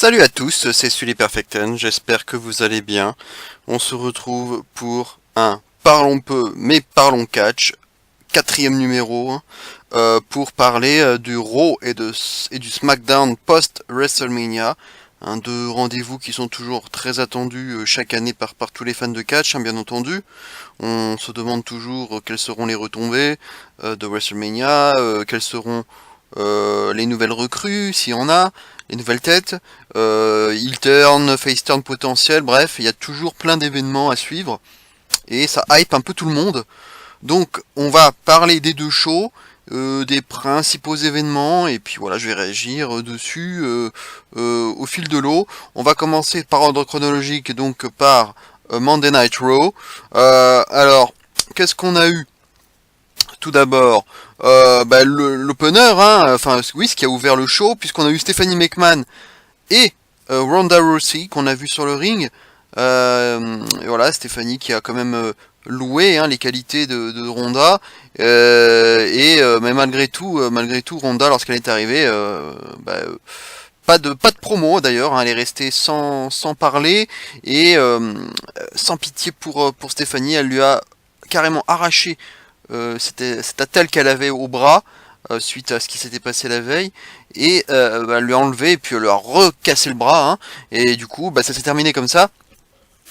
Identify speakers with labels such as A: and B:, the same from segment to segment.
A: Salut à tous, c'est Sully Perfecten, j'espère que vous allez bien. On se retrouve pour un Parlons peu mais parlons catch, quatrième numéro, pour parler du Raw et du SmackDown post-WrestleMania. Deux rendez-vous qui sont toujours très attendus chaque année par tous les fans de catch, bien entendu. On se demande toujours quelles seront les retombées de WrestleMania, quelles seront les nouvelles recrues, s'il y en a, les nouvelles têtes, heel turn, face turn potentiel, bref, il y a toujours plein d'événements à suivre, et ça hype un peu tout le monde. Donc on va parler des deux shows, des principaux événements, et puis voilà, je vais réagir dessus au fil de l'eau. On va commencer par ordre chronologique, donc par Monday Night Raw. Alors, qu'est-ce qu'on a eu tout d'abord? L'opener, enfin oui, ce qui a ouvert le show, puisqu'on a eu Stephanie McMahon et Ronda Rousey qu'on a vu sur le ring. Et voilà, Stephanie qui a quand même loué les qualités de Ronda, mais malgré tout, Ronda, lorsqu'elle est arrivée, pas de promo d'ailleurs, elle est restée sans parler, et sans pitié pour Stephanie. Elle lui a carrément arraché cette attelle qu'elle avait au bras suite à ce qui s'était passé la veille, et elle lui a enlevé et puis elle lui a recassé le bras, et du coup ça s'est terminé comme ça,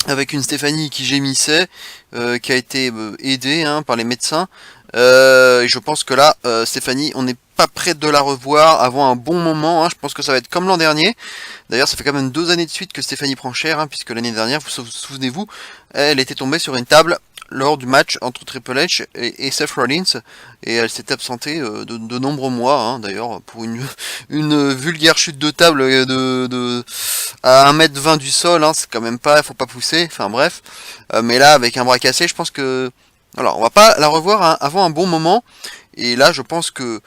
A: avec une Stéphanie qui gémissait, qui a été aidée par les médecins, et je pense que là, Stéphanie, on n'est pas près de la revoir avant un bon moment, je pense que ça va être comme l'an dernier. D'ailleurs, ça fait quand même 2 années de suite que Stéphanie prend cher, puisque l'année dernière, souvenez-vous, elle était tombée sur une table lors du match entre Triple H et Seth Rollins, et elle s'était absentée de nombreux mois, d'ailleurs, pour une vulgaire chute de table à 1m20 du sol, c'est quand même pas, faut pas pousser, enfin bref, mais là, avec un bras cassé, je pense que, alors, on va pas la revoir avant un bon moment, et là, je pense que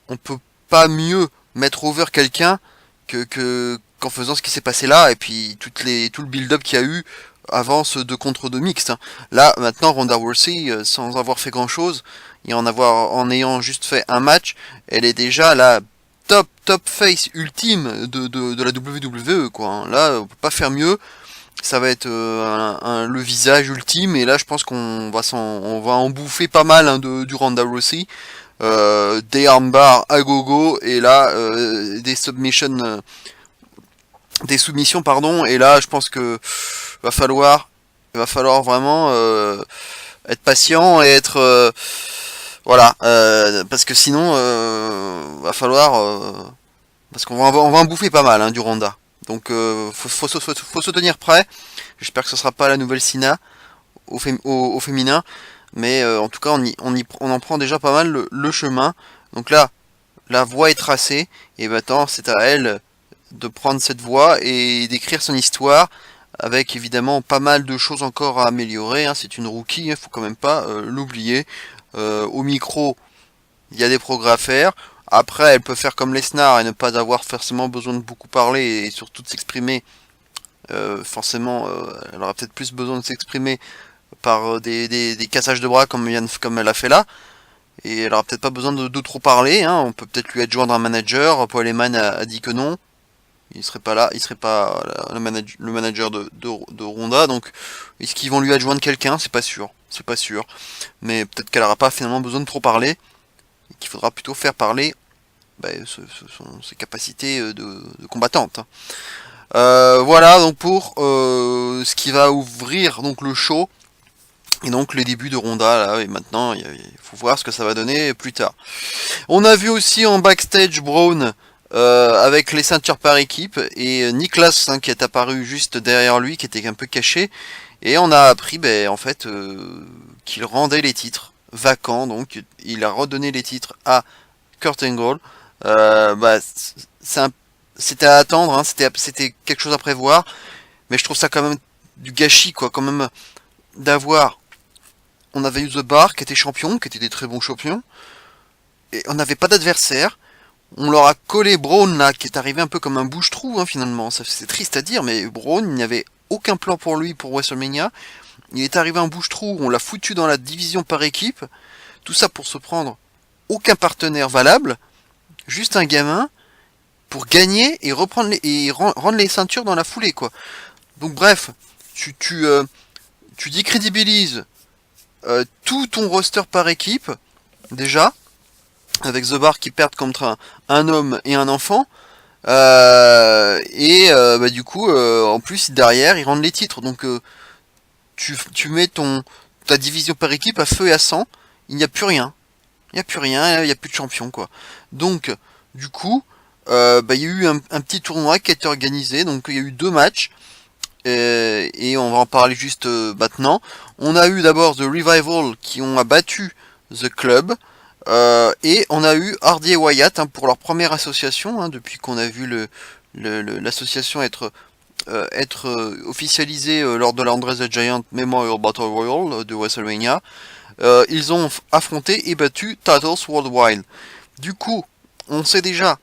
A: on peut pas mieux mettre over quelqu'un qu'en faisant ce qui s'est passé là, et puis tout le build-up qu'il y a eu avant ce 2 contre 2 mixte. Là, maintenant, Ronda Rousey, sans avoir fait grand-chose, et en ayant juste fait un match, elle est déjà la top face ultime de la WWE, quoi. Là, on peut pas faire mieux. Ça va être le visage ultime, et là, je pense qu'on va en bouffer pas mal du Ronda Rousey. Des armbars à gogo, et là, des soumissions, pardon, et là, je pense que va falloir vraiment être patient et être voilà, parce que sinon va falloir parce qu'on va en bouffer pas mal du Ronda. Donc faut se tenir prêt. J'espère que ce sera pas la nouvelle Sina au féminin, mais en tout cas on en prend déjà pas mal le chemin. Donc là, la voie est tracée, et maintenant c'est à elle de prendre cette voie et d'écrire son histoire, avec évidemment pas mal de choses encore à améliorer. C'est une rookie, faut quand même pas l'oublier. Au micro, il y a des progrès à faire. Après, elle peut faire comme Lesnar et ne pas avoir forcément besoin de beaucoup parler, et surtout de s'exprimer. Forcément, elle aura peut-être plus besoin de s'exprimer par des cassages de bras comme elle a fait là. Et elle aura peut-être pas besoin de trop parler. On peut peut-être lui adjoindre un manager. Paul Heyman a dit que non. Il serait pas là, il serait pas le manager de Ronda, donc est-ce qu'ils vont lui adjoindre quelqu'un? C'est pas sûr, mais peut-être qu'elle aura pas finalement besoin de trop parler, et qu'il faudra plutôt faire parler ses capacités de combattante. Voilà donc pour ce qui va ouvrir donc le show, et donc les débuts de Ronda là, et maintenant il faut voir ce que ça va donner plus tard. On a vu aussi en backstage Braun avec les ceintures par équipe, et Niklas qui est apparu juste derrière lui, qui était un peu caché, et on a appris en fait qu'il rendait les titres vacants, donc il a redonné les titres à Kurt Angle. C'était à attendre, c'était quelque chose à prévoir, mais je trouve ça quand même du gâchis, quoi, quand même, d'avoir, on avait eu The Bar qui était champion, qui était des très bons champions, et on n'avait pas d'adversaire. On leur a collé Braun là, qui est arrivé un peu comme un bouche-trou finalement. C'est triste à dire, mais Braun, il n'y avait aucun plan pour lui pour WrestleMania. Il est arrivé en bouche-trou, on l'a foutu dans la division par équipe. Tout ça pour se prendre aucun partenaire valable, juste un gamin. pour gagner et reprendre rendre les ceintures dans la foulée, quoi. Donc bref, tu décrédibilises tout ton roster par équipe, déjà, avec The Bar qui perdent contre un homme et un enfant, du coup, en plus, derrière, ils rendent les titres, donc tu mets ta division par équipe à feu et à sang, il n'y a plus rien. Il n'y a plus rien, il n'y a plus de champion, quoi. Donc, du coup, il y a eu un petit tournoi qui a été organisé, donc il y a eu 2 matchs, et on va en parler juste maintenant. On a eu d'abord The Revival qui ont abattu The Club, et on a eu Hardy et Wyatt pour leur première association, depuis qu'on a vu l'association être officialisée lors de la Andre the Giant Memorial Battle Royal de WrestleMania. Ils ont affronté et battu Titles Worldwide. Du coup, on sait déjà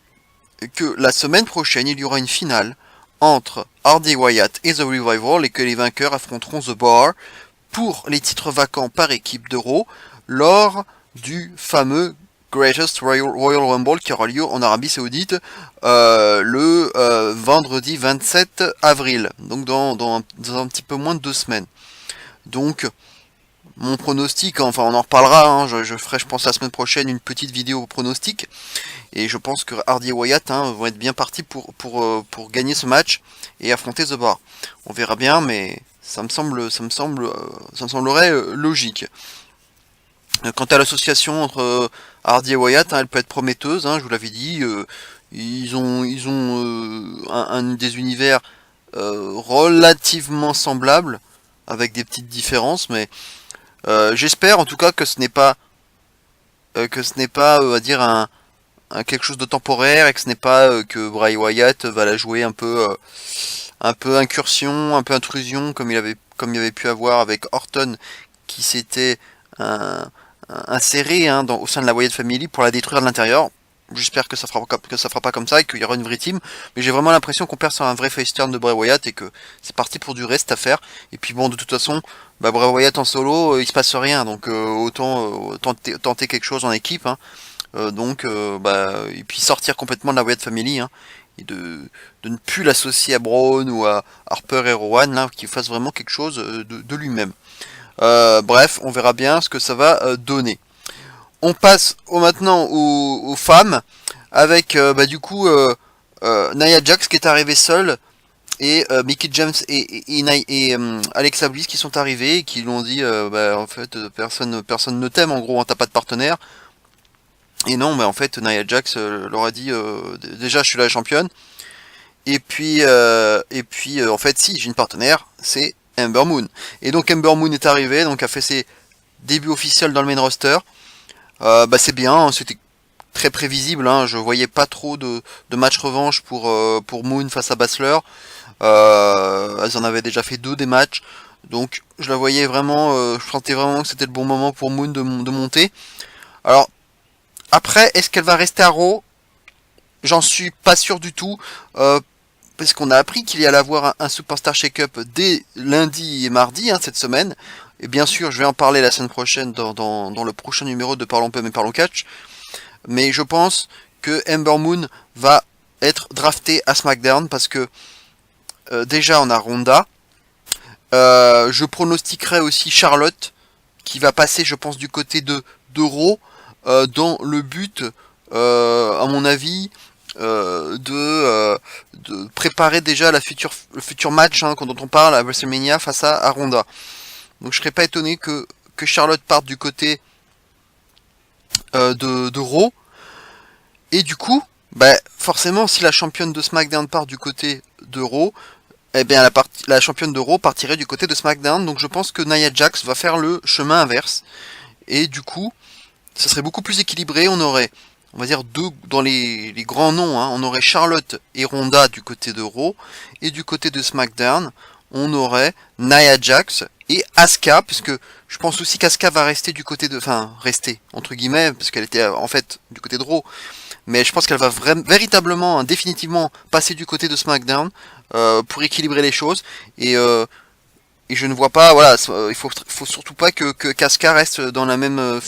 A: que la semaine prochaine, il y aura une finale entre Hardy Wyatt et The Revival et que les vainqueurs affronteront The Bar pour les titres vacants par équipe de Raw lors du fameux Greatest Royal Rumble qui aura lieu en Arabie Saoudite le vendredi 27 avril, donc dans un petit peu moins de 2 semaines. Donc, mon pronostic, enfin on en reparlera, je ferai je pense la semaine prochaine une petite vidéo pronostic, et je pense que Hardy et Wyatt vont être bien partis pour gagner ce match et affronter The Bar. On verra bien, mais ça me semblerait logique. Quant à l'association entre Hardy et Wyatt, elle peut être prometteuse, je vous l'avais dit, ils ont des univers relativement semblables, avec des petites différences, mais j'espère en tout cas que ce n'est pas on va dire quelque chose de temporaire, et que ce n'est pas que Bray Wyatt va la jouer un peu incursion, un peu intrusion comme il y avait pu avoir avec Orton qui s'était inséré au sein de la Wyatt Family pour la détruire de l'intérieur. J'espère que ça fera pas comme ça et qu'il y aura une vraie team, mais j'ai vraiment l'impression qu'on perd sur un vrai face turn de Bray Wyatt et que c'est parti pour du reste à faire. Et puis bon, de toute façon, Bray Wyatt en solo, il se passe rien, donc autant tenter quelque chose en équipe, et puis sortir complètement de la Wyatt Family, et de ne plus l'associer à Braun ou à Harper et Rowan, là, qu'il fasse vraiment quelque chose de lui-même. Bref, on verra bien ce que ça va donner. On passe maintenant aux femmes, avec Nia Jax qui est arrivée seule, et Mickie James et Alexa Bliss qui sont arrivés et qui l'ont dit en fait personne ne t'aime, en gros, t'as pas de partenaire. Et non, en fait Nia Jax leur a dit déjà je suis la championne, et puis en fait si j'ai une partenaire, c'est Ember Moon. Et donc Ember Moon est arrivée, donc a fait ses débuts officiels dans le main roster. C'est bien, c'était très prévisible, je voyais pas trop de match revanche pour Moon face à Baszler. Elles en avaient déjà fait 2 des matchs, donc je la voyais vraiment, je sentais vraiment que c'était le bon moment pour Moon de monter. Alors après, est-ce qu'elle va rester à Raw? J'en suis pas sûr du tout, parce qu'on a appris qu'il y allait avoir un Superstar Shake-Up dès lundi et mardi cette semaine. Et bien sûr, je vais en parler la semaine prochaine dans le prochain numéro de Parlons Peu mais Parlons Catch. Mais je pense que Ember Moon va être draftée à SmackDown parce que déjà on a Ronda. Je pronostiquerai aussi Charlotte qui va passer, je pense, du côté de Raw dans le but, à mon avis, de préparer déjà le futur match dont on parle à WrestleMania face à Ronda. Donc je serais pas étonné que Charlotte parte du côté de Raw. Et du coup, forcément, si la championne de SmackDown part du côté de Raw, la championne de Raw partirait du côté de SmackDown. Donc je pense que Nia Jax va faire le chemin inverse. Et du coup, ça serait beaucoup plus équilibré. On aurait, on va dire, dans les grands noms, on aurait Charlotte et Ronda du côté de Raw. Et du côté de SmackDown, on aurait Nia Jax et Asuka, puisque je pense aussi qu'Asuka va rester du côté de... Enfin, rester, entre guillemets, parce qu'elle était en fait du côté de Raw. Mais je pense qu'elle va véritablement, définitivement passer du côté de SmackDown pour équilibrer les choses. Et je ne vois pas, il faut surtout pas que Asuka reste dans la même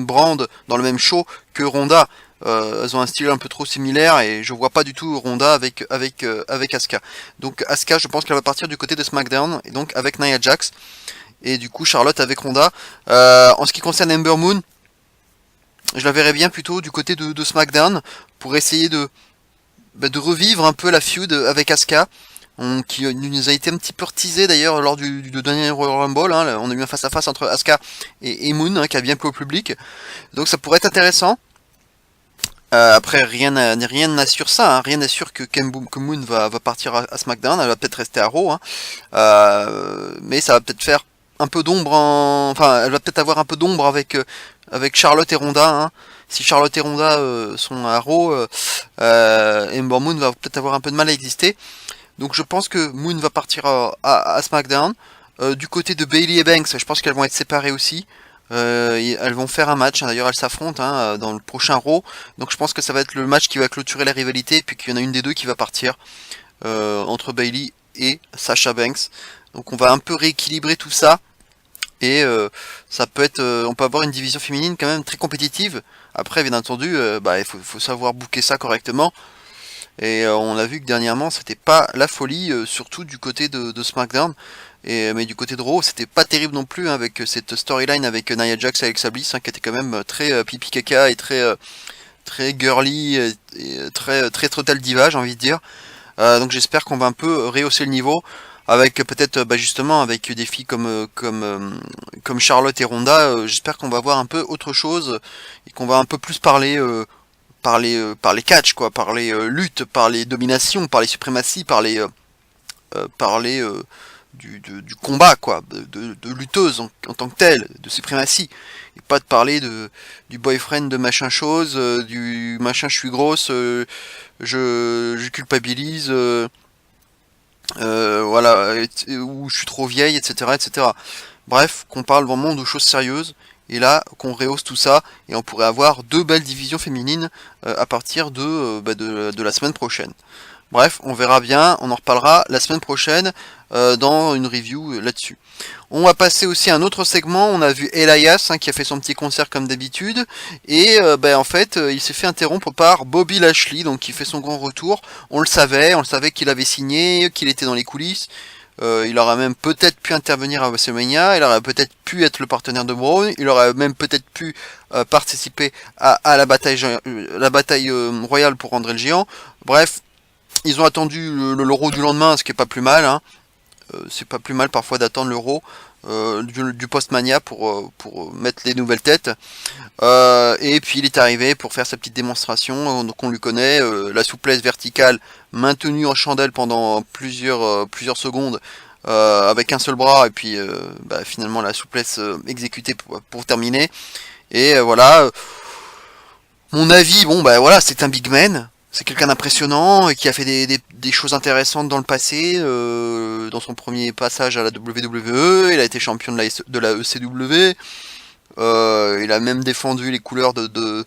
A: brand, dans le même show que Ronda. elles ont un style un peu trop similaire et je vois pas du tout Ronda avec Asuka. Donc Asuka, je pense qu'elle va partir du côté de SmackDown et donc avec Nia Jax et du coup Charlotte avec Ronda. En ce qui concerne Ember Moon, je la verrais bien plutôt du côté de SmackDown pour essayer de revivre un peu la feud avec Asuka. Qui nous a été un petit peu reteasé d'ailleurs lors du dernier Royal Rumble, hein. On a eu un face à face entre Asuka et Moon, hein, qui a bien plu au public, donc ça pourrait être intéressant. Après rien n'assure ça, hein. Rien n'assure que Moon va partir à SmackDown, elle va peut-être rester à Raw, hein. Mais ça va peut-être faire un peu d'ombre, enfin elle va peut-être avoir un peu d'ombre avec Charlotte et Ronda, hein. Si Charlotte et Ronda sont à Raw, Ember Moon va peut-être avoir un peu de mal à exister. Donc je pense que Moon va partir à SmackDown. Du côté de Bayley et Banks, je pense qu'elles vont être séparées aussi. Elles vont faire un match, hein. D'ailleurs elles s'affrontent, hein, dans le prochain Raw. Donc je pense que ça va être le match qui va clôturer la rivalité, et puis qu'il y en a une des deux qui va partir entre Bayley et Sasha Banks. Donc on va un peu rééquilibrer tout ça. Et ça peut être, on peut avoir une division féminine quand même très compétitive. Après bien entendu, il faut savoir booker ça correctement. Et on a vu que dernièrement c'était pas la folie, surtout du côté de SmackDown. Mais du côté de Raw, c'était pas terrible non plus, hein, avec cette storyline avec Nia Jax et Alexa Bliss, hein, qui était quand même très pipi caca et très girly et très total diva, j'ai envie de dire. Donc j'espère qu'on va un peu rehausser le niveau avec peut-être justement avec des filles comme Charlotte et Ronda. J'espère qu'on va voir un peu autre chose et qu'on va un peu plus parler catch, quoi, parler lutte, parler domination, parler suprématie, parler du combat, quoi, de lutteuse en tant que telle, de suprématie, et pas de parler du boyfriend de machin chose, du machin je suis grosse, je culpabilise, voilà, ou je suis trop vieille, etc., etc. Bref, qu'on parle vraiment de choses sérieuses, et là, qu'on rehausse tout ça, et on pourrait avoir deux belles divisions féminines à partir de la semaine prochaine. Bref, on verra bien, on en reparlera la semaine prochaine dans une review là-dessus. On va passer aussi à un autre segment, on a vu Elias, hein, qui a fait son petit concert comme d'habitude, et en fait il s'est fait interrompre par Bobby Lashley, donc qui fait son grand retour. On le savait qu'il avait signé, qu'il était dans les coulisses. Il aurait même peut-être pu intervenir à WrestleMania, il aurait peut-être pu être le partenaire de Braun, il aurait même peut-être pu participer à la bataille royale pour André le Géant. Bref, ils ont attendu l'Euro du lendemain, ce qui est pas plus mal, hein. C'est pas plus mal parfois d'attendre l'Euro du Post-Mania pour mettre les nouvelles têtes. Et puis il est arrivé pour faire sa petite démonstration, donc on lui connaît, la souplesse verticale maintenue en chandelle pendant plusieurs secondes avec un seul bras, et puis finalement la souplesse exécutée pour terminer. Et voilà, mon avis, bon voilà, c'est un big man. C'est quelqu'un d'impressionnant et qui a fait des choses intéressantes dans le passé. Dans son premier passage à la WWE, il a été champion de la ECW. Il a même défendu les couleurs de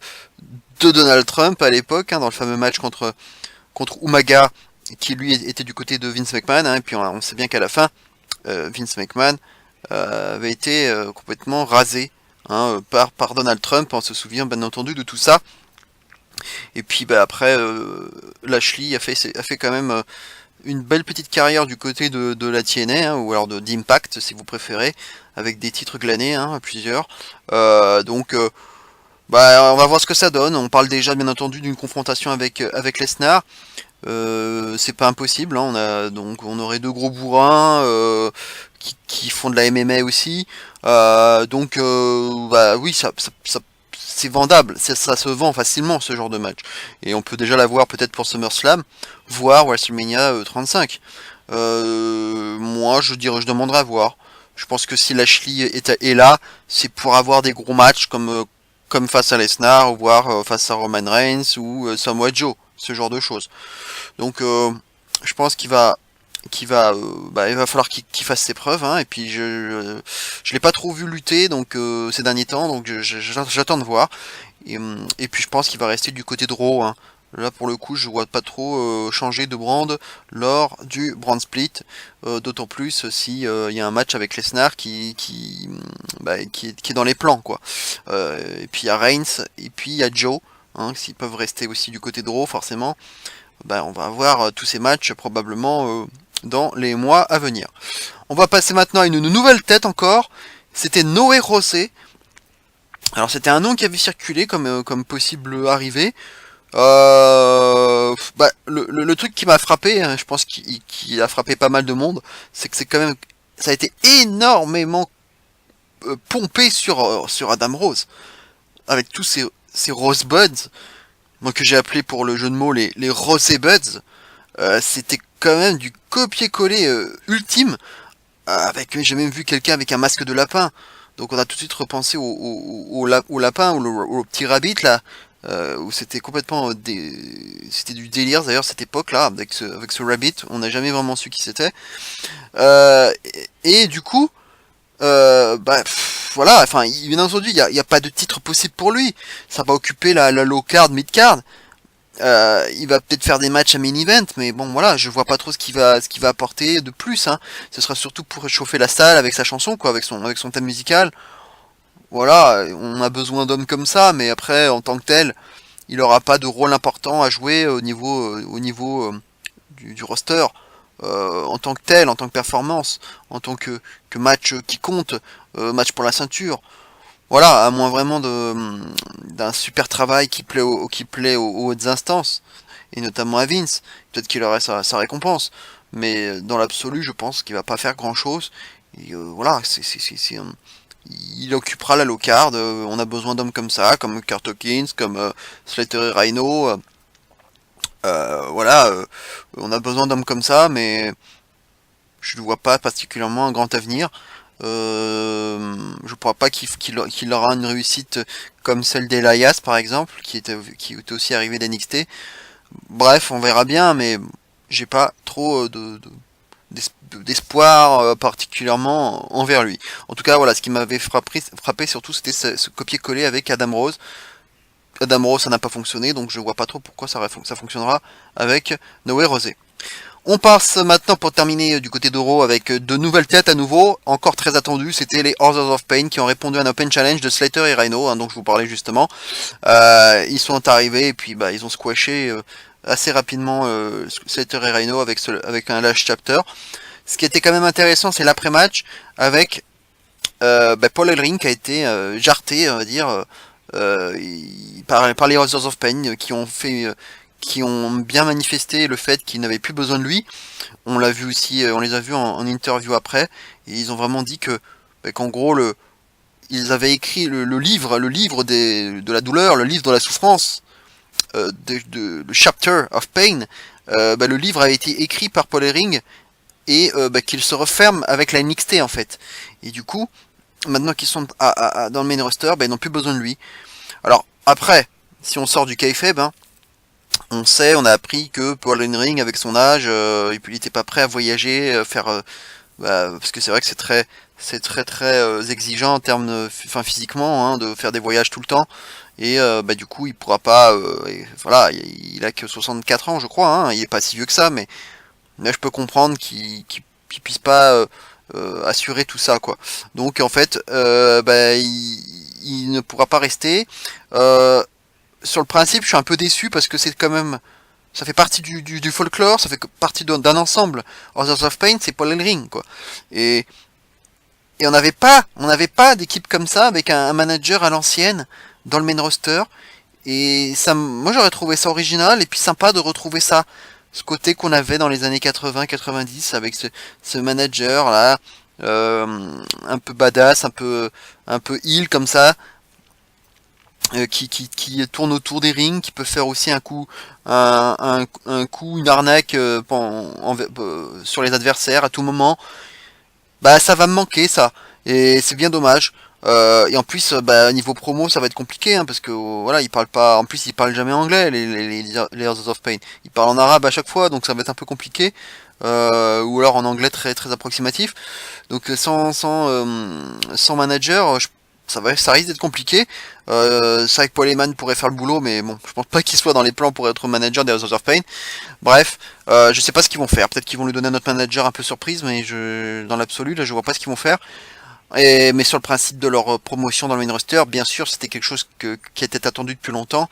A: Donald Trump à l'époque, hein, dans le fameux match contre Umaga, qui lui était du côté de Vince McMahon, hein. Et puis on sait bien qu'à la fin, Vince McMahon avait été complètement rasé, hein, par Donald Trump. On se souvient bien entendu de tout ça. Et puis après, Lashley a fait quand même une belle petite carrière du côté de la TNA, hein, ou alors d'Impact si vous préférez, avec des titres glanés, hein, plusieurs. Donc on va voir ce que ça donne. On parle déjà bien entendu d'une confrontation avec Lesnar. C'est pas impossible, hein. On aurait deux gros bourrins qui font de la MMA aussi. Oui, ça c'est vendable, ça se vend facilement ce genre de match. Et on peut déjà l'avoir peut-être pour SummerSlam, voire WrestleMania 35. Moi je demanderais à voir. Je pense que si Lashley est là, c'est pour avoir des gros matchs comme face à Lesnar, voire face à Roman Reigns ou Samoa Joe, ce genre de choses. Donc je pense qu'il va falloir qu'il fasse ses preuves, hein. Et puis je l'ai pas trop vu lutter donc ces derniers temps, donc j'attends de voir. Et puis je pense qu'il va rester du côté de Raw, hein. Là pour le coup je vois pas trop changer de brand lors du brand split, d'autant plus si il y a un match avec Lesnar qui est dans les plans, quoi. Et puis il y a Reigns et puis il y a Joe. hein, s'ils peuvent rester aussi du côté de Raw, forcément, on va avoir tous ces matchs probablement dans les mois à venir. On va passer maintenant à une nouvelle tête encore. C'était Noé Rosé. Alors c'était un nom qui avait circulé comme possible arrivée. Le truc qui m'a frappé, hein, je pense qu'il a frappé pas mal de monde, c'est que c'est quand même, ça a été énormément pompé sur Adam Rose, avec tous ces Rosebuds, moi que j'ai appelé pour le jeu de mots les Rosebuds. C'était quand même du copier-coller ultime. J'ai même vu quelqu'un avec un masque de lapin. Donc on a tout de suite repensé au lapin, au petit rabbit là, où c'était complètement c'était du délire d'ailleurs cette époque là, avec ce rabbit, on n'a jamais vraiment su qui c'était. Et du coup, voilà, enfin, bien entendu, il y a pas de titre possible pour lui. Ça va occuper la low card, mid card. Il va peut-être faire des matchs à main event, mais bon voilà, je vois pas trop ce qu'il va apporter de plus, hein. Ce sera surtout pour chauffer la salle avec sa chanson, quoi, avec son thème musical. Voilà, on a besoin d'hommes comme ça, mais après, en tant que tel, il aura pas de rôle important à jouer au niveau du roster. En tant que tel, en tant que performance, en tant que match qui compte, match pour la ceinture. Voilà, à moins vraiment d'un super travail qui plaît aux hautes instances, et notamment à Vince, peut-être qu'il aurait sa récompense. Mais dans l'absolu, je pense qu'il va pas faire grand chose. Et voilà, il occupera la low card. On a besoin d'hommes comme ça, comme Kurt Hawkins, comme Slater et Rhino. Voilà, on a besoin d'hommes comme ça, mais je ne vois pas particulièrement un grand avenir. Je ne crois pas qu'il aura une réussite comme celle d'Elias par exemple, qui était aussi arrivé d'NXT. Bref, on verra bien, mais j'ai pas trop d'espoir particulièrement envers lui. En tout cas, voilà, ce qui m'avait frappé surtout, c'était ce copier-coller avec Adam Rose. Adam Rose, ça n'a pas fonctionné, donc je vois pas trop pourquoi ça fonctionnera avec Noé Rosé. On passe maintenant pour terminer du côté d'Euro avec de nouvelles têtes à nouveau, encore très attendues, c'était les Authors of Pain qui ont répondu à un Open Challenge de Slater et Rhino, hein, dont je vous parlais justement. Ils sont arrivés et puis ils ont squashé assez rapidement Slater et Rhino avec un last chapter. Ce qui était quand même intéressant, c'est l'après-match avec Paul Ellering qui a été jarté, on va dire, par les Authors of Pain qui ont bien manifesté le fait qu'ils n'avaient plus besoin de lui. On l'a vu aussi, on les a vus en interview après, et ils ont vraiment dit qu'en gros ils avaient écrit le livre de la douleur, le livre de la souffrance, le Chapter of Pain. Le livre a été écrit par Paul Ellering et qu'il se referme avec la NXT en fait. Et du coup, maintenant qu'ils sont dans le main roster, ils n'ont plus besoin de lui. Alors après, si on sort du kayfabe, on a appris que Paul Ellering, avec son âge, il n'était pas prêt à voyager, parce que c'est vrai que c'est très exigeant en termes, physiquement, hein, de faire des voyages tout le temps. Et du coup, il pourra pas. Voilà, il a que 64 ans, je crois. Hein, il est pas si vieux que ça, mais là, je peux comprendre qu'il puisse pas assurer tout ça, quoi. Donc en fait, il ne pourra pas rester. Sur le principe, je suis un peu déçu parce que c'est quand même, ça fait partie du folklore, ça fait partie d'un ensemble. Authors of Pain, c'est Paul Ellering, quoi. Et on n'avait pas d'équipe comme ça avec un manager à l'ancienne dans le main roster. Et ça, moi j'aurais trouvé ça original et puis sympa de retrouver ça, ce côté qu'on avait dans les années 80-90 avec ce manager là, un peu badass, un peu heel comme ça. Qui tourne autour des rings, qui peut faire aussi un coup, une arnaque sur les adversaires à tout moment. Ça va me manquer ça, et c'est bien dommage. Et en plus, niveau promo, ça va être compliqué, hein, parce que voilà, ils parlent pas. En plus, ils parlent jamais anglais, les Authors of Pain. Ils parlent en arabe à chaque fois, donc ça va être un peu compliqué. Ou alors en anglais très très approximatif. Donc sans manager, ça risque d'être compliqué. C'est vrai que Paul Heyman pourrait faire le boulot, mais bon, je pense pas qu'il soit dans les plans pour être manager des Authors of Pain. Bref, je sais pas ce qu'ils vont faire. Peut-être qu'ils vont lui donner un autre manager un peu surprise, mais dans l'absolu, là, je vois pas ce qu'ils vont faire. Mais sur le principe de leur promotion dans le main roster, bien sûr, c'était quelque chose qui était attendu depuis longtemps.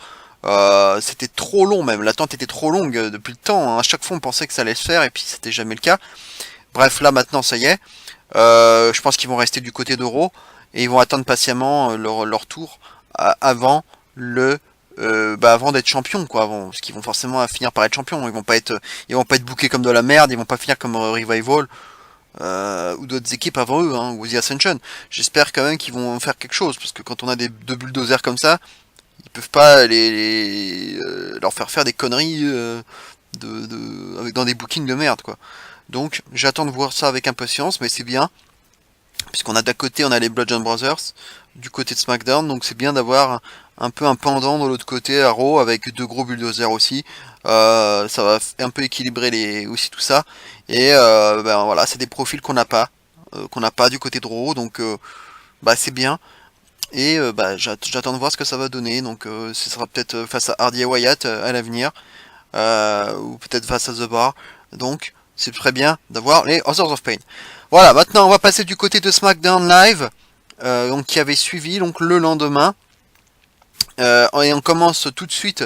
A: C'était trop long même, l'attente était trop longue depuis le temps, hein. À chaque fois on pensait que ça allait se faire et puis c'était jamais le cas. Bref, là maintenant ça y est. Je pense qu'ils vont rester du côté d'Euro et ils vont attendre patiemment leur tour avant avant d'être champions quoi, parce qu'ils vont forcément finir par être champions. Ils vont pas être bookés comme de la merde, ils vont pas finir comme Revival ou d'autres équipes avant eux, hein, ou The Ascension. J'espère quand même qu'ils vont faire quelque chose parce que quand on a deux bulldozers comme ça, ils peuvent pas leur faire des conneries dans des bookings de merde quoi. Donc j'attends de voir ça avec impatience, mais c'est bien puisqu'on a d'un côté on a les Bludgeon Brothers du côté de SmackDown, donc c'est bien d'avoir un peu un pendant de l'autre côté à Raw avec deux gros bulldozers aussi. Ça va un peu équilibrer aussi tout ça et voilà, c'est des profils qu'on n'a pas du côté de Raw, donc c'est bien. Et j'attends de voir ce que ça va donner. Donc ce sera peut-être face à Hardy et Wyatt à l'avenir, ou peut-être face à The Bar. Donc c'est très bien d'avoir les Authors of Pain. Voilà, maintenant on va passer du côté de SmackDown Live, donc qui avait suivi donc le lendemain. Et on commence tout de suite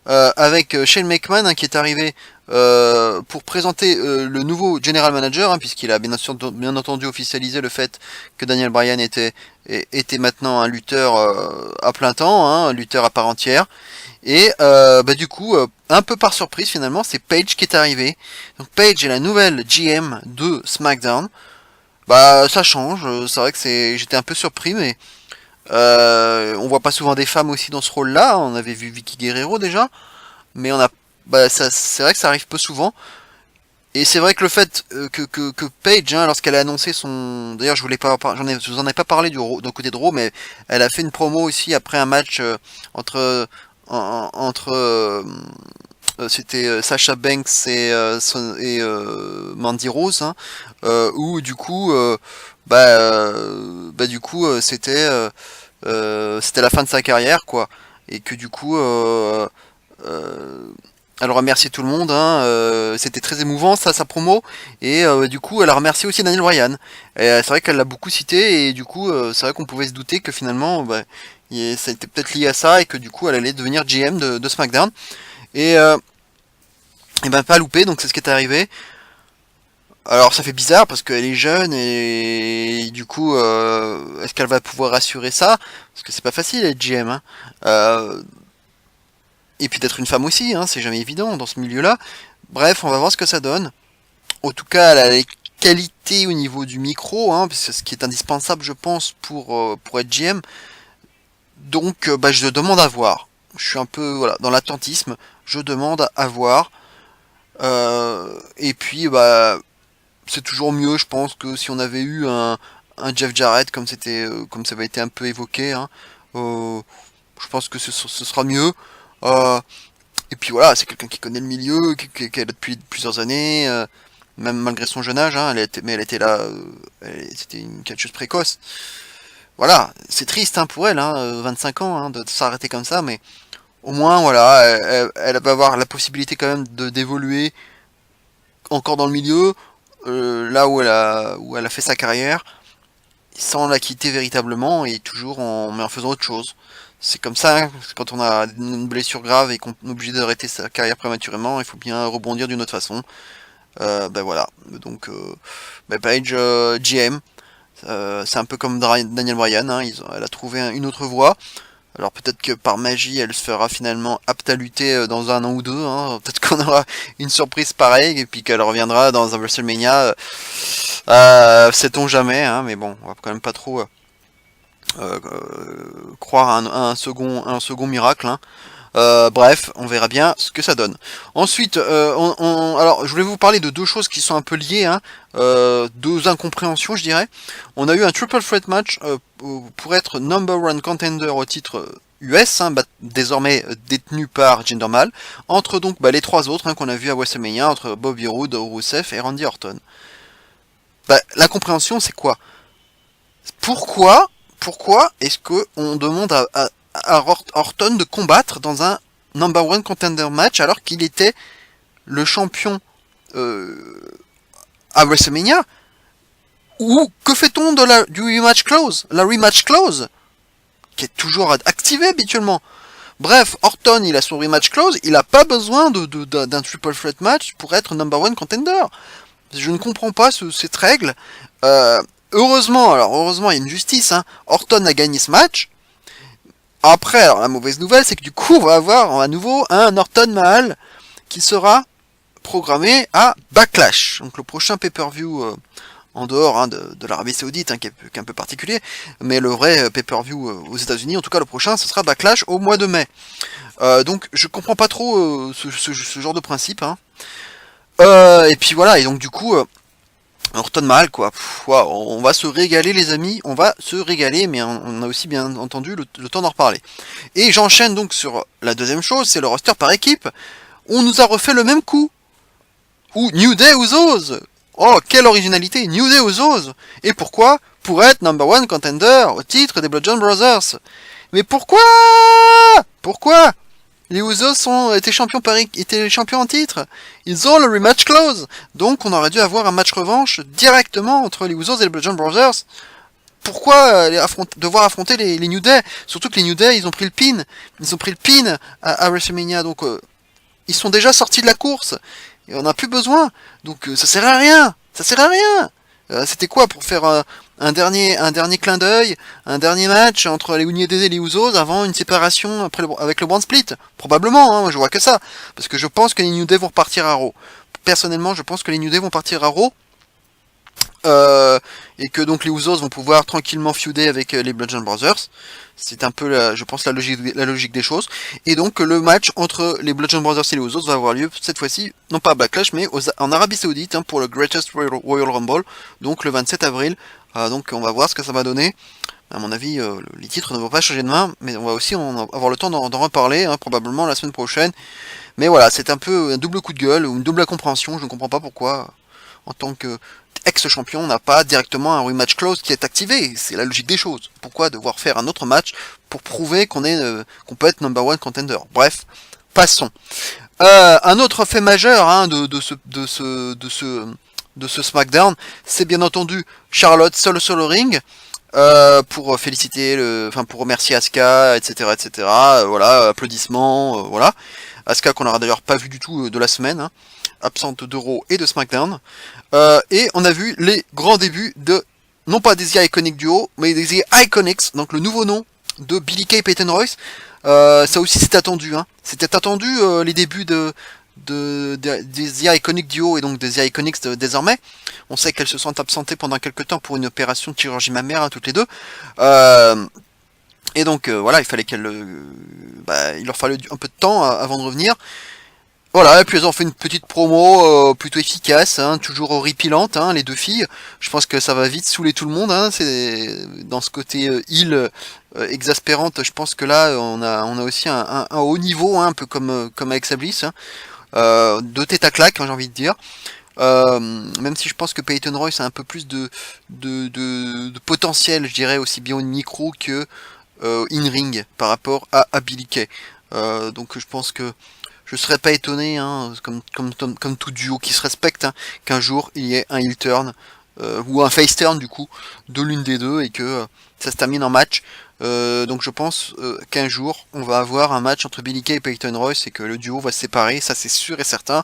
A: avec Shane McMahon, hein, qui est arrivé pour présenter le nouveau General Manager, hein, puisqu'il a bien entendu officialisé le fait que Daniel Bryan était maintenant un lutteur à plein temps, hein, un lutteur à part entière. Et du coup, un peu par surprise finalement, c'est Paige qui est arrivé. Donc Paige est la nouvelle GM de SmackDown. Ça change, c'est vrai que j'étais un peu surpris, mais on voit pas souvent des femmes aussi dans ce rôle-là. On avait vu Vicky Guerrero déjà, mais c'est vrai que ça arrive peu souvent. Et c'est vrai que le fait que Paige, hein, lorsqu'elle a annoncé d'ailleurs je vous en ai pas parlé d'un côté de Raw, mais elle a fait une promo aussi après un match entre c'était Sasha Banks et Mandy Rose, hein, où du coup c'était la fin de sa carrière quoi, et que du coup elle remerciait tout le monde, hein, c'était très émouvant ça, sa promo, et du coup elle a remercié aussi Daniel Bryan. Et c'est vrai qu'elle l'a beaucoup cité, et du coup c'est vrai qu'on pouvait se douter que finalement ça était peut-être lié à ça, et que du coup elle allait devenir GM de SmackDown. Et pas loupé, donc c'est ce qui est arrivé. Alors ça fait bizarre parce qu'elle est jeune et du coup est-ce qu'elle va pouvoir assurer ça? Parce que c'est pas facile d'être GM, hein. Et puis d'être une femme aussi, hein, c'est jamais évident dans ce milieu-là. Bref, on va voir ce que ça donne. En tout cas, elle a les qualités au niveau du micro, hein, c'est ce qui est indispensable, je pense, pour être GM. Donc, je demande à voir. Je suis un peu dans l'attentisme. Je demande à voir. Et puis, c'est toujours mieux, je pense, que si on avait eu un Jeff Jarrett comme ça avait été un peu évoqué, hein. Je pense que ce sera mieux. Et puis voilà, c'est quelqu'un qui connaît le milieu, qui est là depuis plusieurs années, même malgré son jeune âge, hein, elle était là, c'était une catcheuse précoce. Voilà, c'est triste, hein, pour elle, hein, 25 ans, hein, de s'arrêter comme ça, mais au moins voilà, elle va avoir la possibilité quand même d'évoluer encore dans le milieu, là où elle a fait sa carrière, sans la quitter véritablement et toujours mais en faisant autre chose. C'est comme ça, hein, quand on a une blessure grave et qu'on est obligé d'arrêter sa carrière prématurément, il faut bien rebondir d'une autre façon. Voilà, donc Paige GM, c'est un peu comme Daniel Bryan, hein, elle a trouvé une autre voie. Alors peut-être que par magie, elle se fera finalement apte à lutter dans un an ou deux, hein. Peut-être qu'on aura une surprise pareille et puis qu'elle reviendra dans un WrestleMania. Sait-on jamais, hein, mais bon, on va quand même pas trop croire à un second miracle, hein. Bref, on verra bien ce que ça donne. Ensuite, alors je voulais vous parler de deux choses qui sont un peu liées, hein, deux incompréhensions, je dirais. On a eu un triple threat match pour être number one contender au titre US, hein, désormais détenu par Jinder Mahal, entre donc les trois autres, hein, qu'on a vu à WrestleMania, entre Bobby Roode, Rusev et Randy Orton. La compréhension, c'est quoi? Pourquoi est-ce que on demande à Orton de combattre dans un number one contender match alors qu'il était le champion à WrestleMania? Ou que fait-on du rematch clause, la rematch clause, qui est toujours activée habituellement? Bref, Orton, il a son rematch clause, il a pas besoin d'un triple threat match pour être number one contender. Je ne comprends pas cette règle. Heureusement, il y a une justice, hein. Orton a gagné ce match. Après, alors la mauvaise nouvelle, c'est que du coup, on va avoir à nouveau un Orton Mahal qui sera programmé à Backlash. Donc le prochain pay-per-view en dehors de l'Arabie Saoudite, hein, qui est un peu particulier, mais le vrai pay-per-view aux États-Unis, en tout cas le prochain, ce sera Backlash au mois de mai. Donc je comprends pas trop ce genre de principe. Hein. Et puis voilà, et donc du coup, Orton Mahal, quoi. On va se régaler, les amis, on va se régaler, mais on a aussi bien entendu le temps d'en reparler. Et j'enchaîne donc sur la deuxième chose, c'est le roster par équipe. On nous a refait le même coup. Ou New Day Usos. Oh, quelle originalité, New Day Usos. Et pourquoi? Pour être number one contender au titre des Bludgeon Brothers. Mais pourquoi? Pourquoi? Les Usos étaient champions en titre. Ils ont le rematch clause. Donc on aurait dû avoir un match revanche directement entre les Usos et les Bludgeon Brothers. Pourquoi devoir affronter les New Day? Surtout que les New Day, ils ont pris le pin. Ils ont pris le pin à WrestleMania. Donc ils sont déjà sortis de la course. Et on n'a plus besoin. Donc ça sert à rien. Ça sert à rien. C'était quoi pour faire un dernier clin d'œil, un dernier match entre les New Day et les Usos avant une séparation avec le Brand Split? Probablement, hein, je vois que ça. Parce que je pense que les New Day vont repartir à Raw. Personnellement, je pense que les New Day vont partir à Raw. Et que donc les Usos vont pouvoir tranquillement feuder avec les Bludgeon Brothers. C'est un peu, je pense, la logique des choses. Et donc le match entre les Bludgeon Brothers et les Usos va avoir lieu cette fois-ci, non pas à Backlash, mais en Arabie Saoudite, hein, pour le Greatest Royal Rumble, donc le 27 avril. Donc on va voir ce que ça va donner. À mon avis, les titres ne vont pas changer de main, mais on va aussi avoir le temps d'en reparler, hein, probablement la semaine prochaine. Mais voilà, c'est un peu un double coup de gueule, ou une double incompréhension, je ne comprends pas pourquoi, en tant que ex-champion, on n'a pas directement un rematch clause qui est activé. C'est la logique des choses. Pourquoi devoir faire un autre match pour prouver qu'on peut être number one contender? Bref, passons. Un autre fait majeur, hein, de ce SmackDown, c'est bien entendu Charlotte seule sur le ring. Pour féliciter pour remercier Asuka, etc. Voilà, applaudissements, voilà. Asuka qu'on n'aura d'ailleurs pas vu du tout de la semaine, hein, absente de Raw et de SmackDown. Et on a vu les grands débuts de, non pas des The Iconic Duo, mais des The Iconics, donc le nouveau nom de Billie Kay et Peyton Royce. Ça aussi c'est attendu, hein. C'était attendu les débuts des The Iconic Duo et donc des The Iconics désormais. On sait qu'elles se sont absentées pendant quelques temps pour une opération de chirurgie mammaire, hein, toutes les deux. Et donc voilà, il leur fallait un peu de temps avant de revenir. Voilà, et puis elles ont fait une petite promo plutôt efficace, hein, toujours horripilante, hein, les deux filles. Je pense que ça va vite saouler tout le monde, hein, c'est dans ce côté exaspérante. Je pense que là on a aussi un haut niveau, hein, un peu comme Alexa Bliss, hein, de tête à claque, hein, j'ai envie de dire. Même si je pense que Peyton Royce a un peu plus de potentiel, je dirais, aussi bien au micro que in-ring par rapport à Billie Kay. Donc je pense que je serais pas étonné, hein, comme tout duo qui se respecte, hein, qu'un jour il y ait un heel turn ou un face turn du coup de l'une des deux et que ça se termine en match. Donc je pense qu'un jour on va avoir un match entre Billie Kay et Peyton Royce et que le duo va se séparer, ça c'est sûr et certain.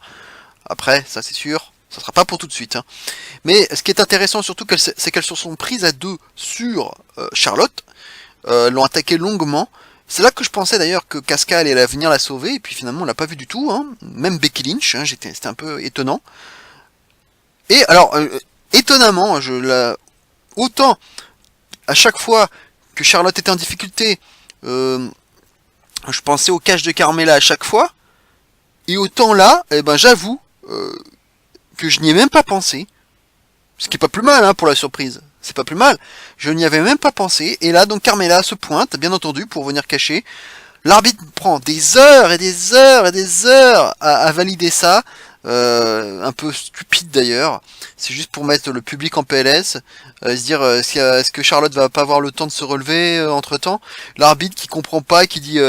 A: Après, ça c'est sûr, ça sera pas pour tout de suite, hein. Mais ce qui est intéressant surtout, c'est qu'elles se sont prises à deux sur Charlotte, l'ont attaqué longuement. C'est là que je pensais d'ailleurs que Casca allait venir la sauver, et puis finalement on l'a pas vu du tout, hein. Même Becky Lynch, hein, c'était un peu étonnant. Et alors, étonnamment, autant à chaque fois que Charlotte était en difficulté, je pensais au catch de Carmella à chaque fois, et autant là, j'avoue que je n'y ai même pas pensé, ce qui est pas plus mal, hein, pour la surprise. C'est pas plus mal. Je n'y avais même pas pensé. Et là, donc, Carmella se pointe, bien entendu, pour venir cacher. L'arbitre prend des heures et des heures et des heures à valider ça. Un peu stupide d'ailleurs. C'est juste pour mettre le public en PLS. Se dire, est-ce que Charlotte va pas avoir le temps de se relever entre temps? L'arbitre qui comprend pas et qui dit...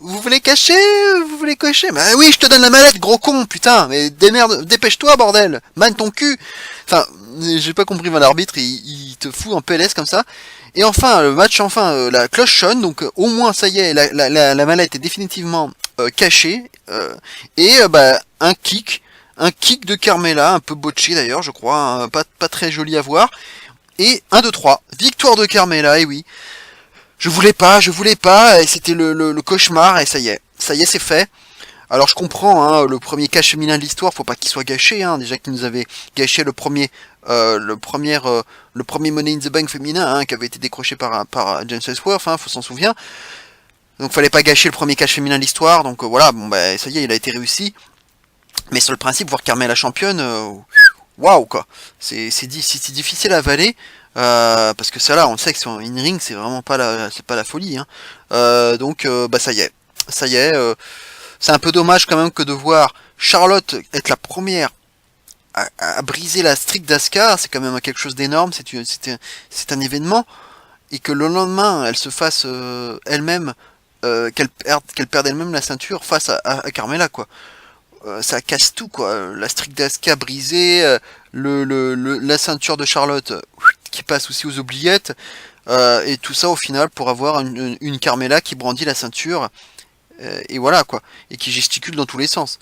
A: Vous voulez cacher? Vous voulez cacher? Bah oui, je te donne la mallette, gros con, putain. Mais dépêche-toi, bordel. Man ton cul. Enfin, j'ai pas compris, l'arbitre, il te fout en PLS comme ça. Et enfin, le match, enfin, la cloche sonne, donc au moins ça y est, la mallette est définitivement cachée. Bah, un kick de Carmella, un peu botché d'ailleurs, je crois, hein, pas très joli à voir. Et 1, 2, 3, victoire de Carmella, et oui. Je voulais pas, et c'était le cauchemar, et ça y est, c'est fait. Alors je comprends, hein, le premier catch féminin de l'histoire, faut pas qu'il soit gâché, hein, déjà qu'il nous avait gâché le premier Money in the Bank féminin, hein, qui avait été décroché par James Ellsworth, hein, faut s'en souvenir. Donc fallait pas gâcher le premier catch féminin de l'histoire, donc voilà, bon bah ça y est, il a été réussi. Mais sur le principe, voir Carmella championne, waouh quoi, c'est difficile à avaler. Parce que ça là, on sait que sur in-ring, c'est vraiment pas la folie, hein. Bah ça y est, c'est un peu dommage quand même que de voir Charlotte être la première à briser la streak d'Asuka, c'est quand même quelque chose d'énorme, c'est un événement, et que le lendemain elle se fasse elle-même, qu'elle perde elle-même la ceinture face à Carmella quoi. Ça casse tout quoi, la streak d'Asuka brisée, la ceinture de Charlotte qui passe aussi aux oubliettes, et tout ça au final pour avoir une Carmella qui brandit la ceinture, et voilà quoi, et qui gesticule dans tous les sens.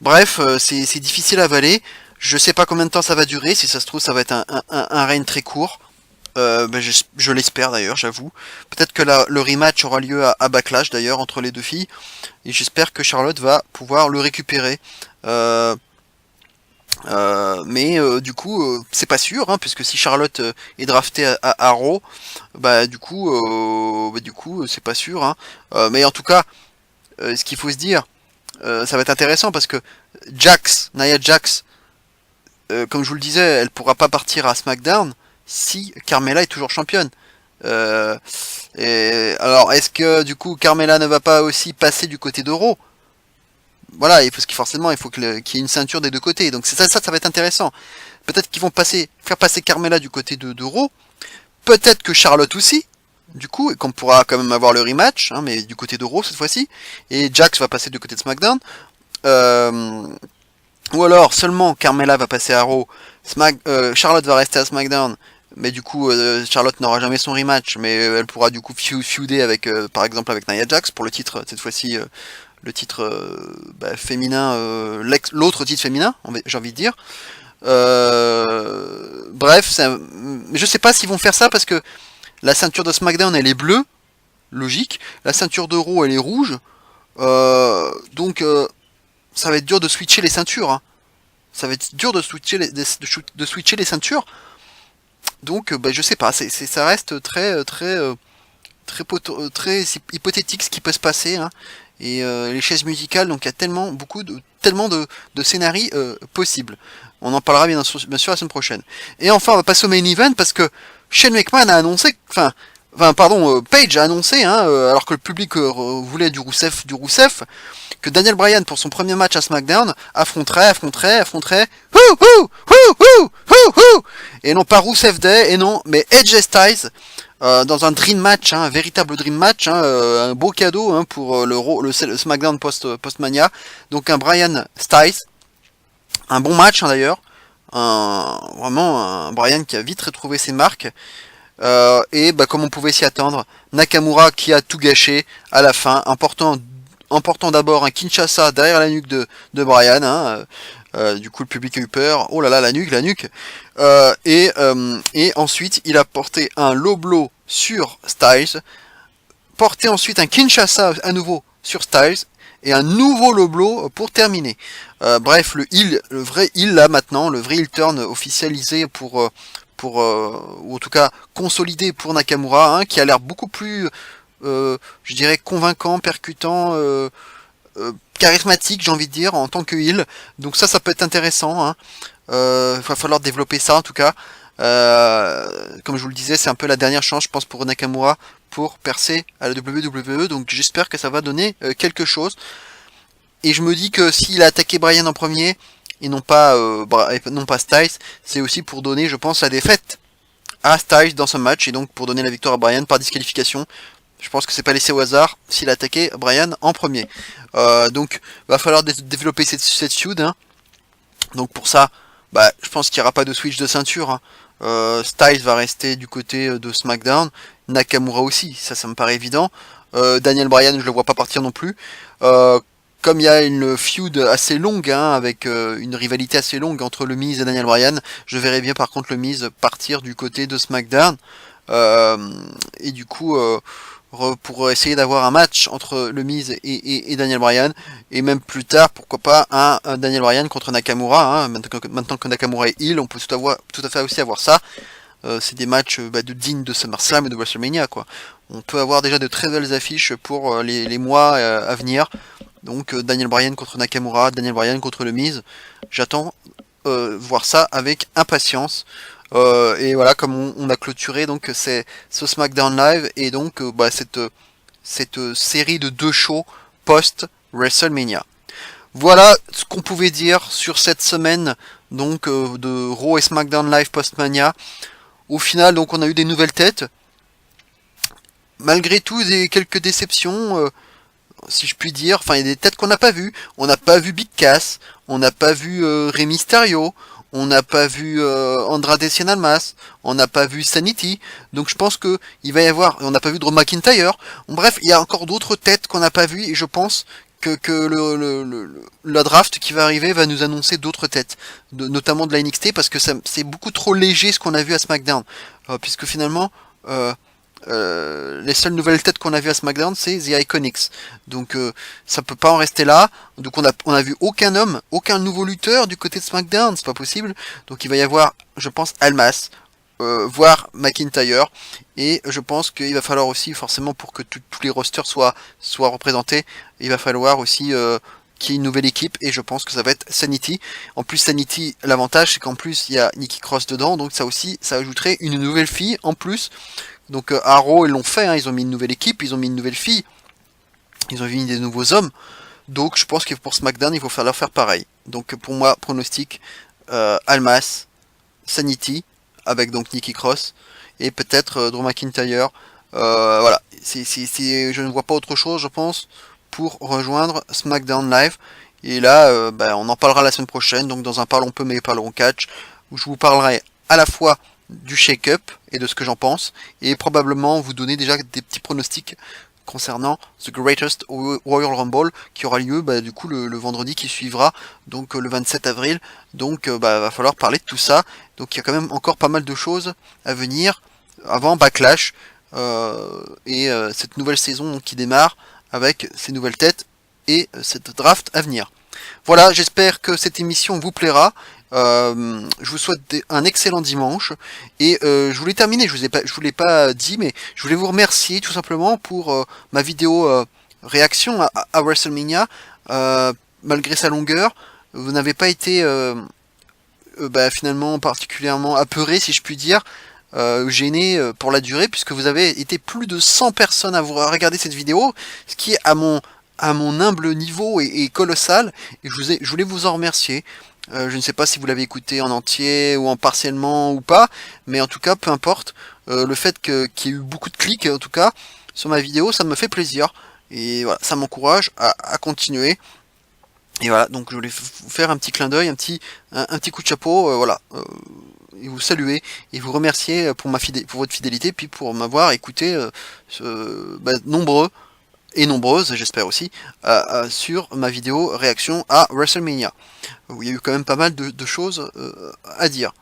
A: Bref, c'est difficile à avaler. Je sais pas combien de temps ça va durer. Si ça se trouve, ça va être un règne très court. Je l'espère d'ailleurs, j'avoue. Peut-être que le rematch aura lieu à Backlash d'ailleurs entre les deux filles. Et j'espère que Charlotte va pouvoir le récupérer. Du coup, c'est pas sûr, hein, puisque si Charlotte est draftée à Raw, du coup, c'est pas sûr. Hein. Mais en tout cas, ce qu'il faut se dire, ça va être intéressant parce que Nia Jax, comme je vous le disais, elle pourra pas partir à SmackDown si Carmella est toujours championne. Alors, est-ce que du coup Carmella ne va pas aussi passer du côté de Raw? Voilà, forcément il faut qu'il y ait une ceinture des deux côtés. Donc ça va être intéressant. Peut-être qu'ils vont faire passer Carmella du côté de Raw. Peut-être que Charlotte aussi. Du coup, et qu'on pourra quand même avoir le rematch, hein, mais du côté de Raw cette fois-ci. Et Jax va passer du côté de SmackDown. Ou alors seulement Carmella va passer à Raw. Charlotte va rester à SmackDown. Mais du coup, Charlotte n'aura jamais son rematch, mais elle pourra du coup feuder avec, par exemple, avec Nia Jax pour le titre, cette fois-ci, le titre féminin, l'autre titre féminin, j'ai envie de dire. Bref, je sais pas s'ils vont faire ça parce que la ceinture de SmackDown elle est bleue, logique. La ceinture de Raw elle est rouge, donc ça va être dur de switcher les ceintures. Hein. Ça va être dur de switcher les ceintures. Donc, je sais pas, ça reste très hypothétique ce qui peut se passer. Hein. Et les chaises musicales, donc il y a tellement de scénarios possibles. On en parlera bien sûr la semaine prochaine. Et enfin, on va passer au main event parce que Shane McMahon a annoncé, Page a annoncé, hein, alors que le public voulait du Rousseff, que Daniel Bryan pour son premier match à SmackDown affronterait et non pas Rousseff Day, et non, mais AJ Styles dans un dream match, hein, un véritable dream match, hein, un beau cadeau hein, pour le SmackDown post-Mania. Donc un Bryan Styles, un bon match hein, d'ailleurs, vraiment un Bryan qui a vite retrouvé ses marques. Comme on pouvait s'y attendre, Nakamura qui a tout gâché à la fin, emportant d'abord un Kinshasa derrière la nuque de Bryan. Hein, du coup le public a eu peur. Oh là là, la nuque. Et ensuite il a porté un low blow sur Styles, porté ensuite un Kinshasa à nouveau sur Styles et un nouveau low blow pour terminer. Bref, le vrai heel là maintenant, le vrai heel turn officialisé ou en tout cas consolidé pour Nakamura, hein, qui a l'air beaucoup plus je dirais convaincant, percutant, charismatique, j'ai envie de dire, en tant que heel. Donc ça peut être intéressant. Hein. Va falloir développer ça en tout cas. Comme je vous le disais, c'est un peu la dernière chance, je pense, pour Nakamura pour percer à la WWE. Donc j'espère que ça va donner quelque chose. Et je me dis que s'il a attaqué Bryan en premier et non pas Styles, c'est aussi pour donner, je pense, la défaite à Styles dans ce match et donc pour donner la victoire à Bryan par disqualification. Je pense que c'est pas laissé au hasard s'il a attaqué Bryan en premier. Donc va falloir développer cette feud. Hein. Donc pour ça, je pense qu'il n'y aura pas de switch de ceinture. Hein. Styles va rester du côté de SmackDown, Nakamura aussi, ça me paraît évident. Daniel Bryan, je le vois pas partir non plus. Comme il y a une feud assez longue, hein, avec une rivalité assez longue entre le Miz et Daniel Bryan, je verrais bien par contre le Miz partir du côté de SmackDown. Et du coup, pour essayer d'avoir un match entre le Miz et Daniel Bryan, et même plus tard, pourquoi pas un Daniel Bryan contre Nakamura, hein, maintenant que Nakamura est heel, on peut tout à fait aussi avoir ça. C'est des matchs de dignes de SummerSlam et de WrestleMania, quoi. On peut avoir déjà de très belles affiches pour les mois à venir. Donc Daniel Bryan contre Nakamura, Daniel Bryan contre le Miz. J'attends voir ça avec impatience. Et voilà, comme on a clôturé donc c'est ce SmackDown Live et donc cette série de 2 shows post WrestleMania. Voilà ce qu'on pouvait dire sur cette semaine donc de Raw et SmackDown Live post-Mania. Au final, donc on a eu des nouvelles têtes. Malgré tout, quelques déceptions, si je puis dire. Enfin, il y a des têtes qu'on n'a pas vues. On n'a pas vu Big Cass, on n'a pas vu Rey Mysterio, on n'a pas vu Andrade Cien Almas, on n'a pas vu Sanity. Donc je pense que il va y avoir, on n'a pas vu Drew McIntyre. Bref, il y a encore d'autres têtes qu'on n'a pas vues et je pense que la draft qui va arriver va nous annoncer d'autres têtes, notamment de la NXT, parce que c'est beaucoup trop léger ce qu'on a vu à SmackDown, puisque finalement les seules nouvelles têtes qu'on a vues à SmackDown c'est The Iconics, donc ça peut pas en rester là. Donc on a vu aucun homme, aucun nouveau lutteur du côté de SmackDown, c'est pas possible. Donc il va y avoir, je pense, Almas, voire McIntyre, et je pense qu'il va falloir aussi, forcément, pour que tous les rosters soient représentés, il va falloir aussi qu'il y ait une nouvelle équipe, et je pense que ça va être Sanity. En plus, Sanity, l'avantage c'est qu'en plus il y a Nikki Cross dedans, donc ça aussi, ça ajouterait une nouvelle fille en plus. Donc Arrow, ils l'ont fait, hein, ils ont mis une nouvelle équipe, ils ont mis une nouvelle fille, ils ont mis des nouveaux hommes. Donc je pense que pour SmackDown, il faut leur faire pareil. Donc pour moi, pronostic, Almas, Sanity, avec donc Nikki Cross, et peut-être Drew McIntyre. Voilà, je ne vois pas autre chose, je pense, pour rejoindre SmackDown Live. Et là, on en parlera la semaine prochaine, donc dans un Parlons peu mais Parlons catch, où je vous parlerai à la fois du shake-up et de ce que j'en pense, et probablement vous donner déjà des petits pronostics concernant The Greatest Royal Rumble qui aura lieu du coup le vendredi qui suivra, donc le 27 avril. Donc va falloir parler de tout ça. Donc il y a quand même encore pas mal de choses à venir avant Backlash et cette nouvelle saison donc, qui démarre avec ces nouvelles têtes et cette draft à venir. Voilà, j'espère que cette émission vous plaira. Je vous souhaite un excellent dimanche et je voulais terminer, je vous l'ai pas dit, mais je voulais vous remercier tout simplement pour ma vidéo réaction à WrestleMania. Malgré sa longueur, vous n'avez pas été finalement particulièrement apeuré, si je puis dire, gêné pour la durée, puisque vous avez été plus de 100 personnes à vous regarder cette vidéo, ce qui est à mon humble niveau est colossal, et je voulais vous en remercier. Je ne sais pas si vous l'avez écouté en entier ou en partiellement ou pas, mais en tout cas, peu importe. Le fait qu'il y ait eu beaucoup de clics, en tout cas, sur ma vidéo, ça me fait plaisir. Et voilà, ça m'encourage à continuer. Et voilà, donc je voulais vous faire un petit clin d'œil, un petit coup de chapeau, voilà. Et vous saluer et vous remercier pour votre fidélité, puis pour m'avoir écouté nombreux et nombreuses, j'espère aussi, sur ma vidéo réaction à WrestleMania, où il y a eu quand même pas mal de choses à dire.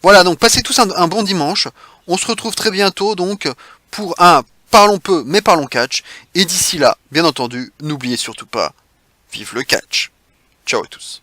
A: Voilà, donc passez tous un bon dimanche. On se retrouve très bientôt donc pour un Parlons peu mais parlons catch. Et d'ici là, bien entendu, n'oubliez surtout pas, vive le catch. Ciao à tous.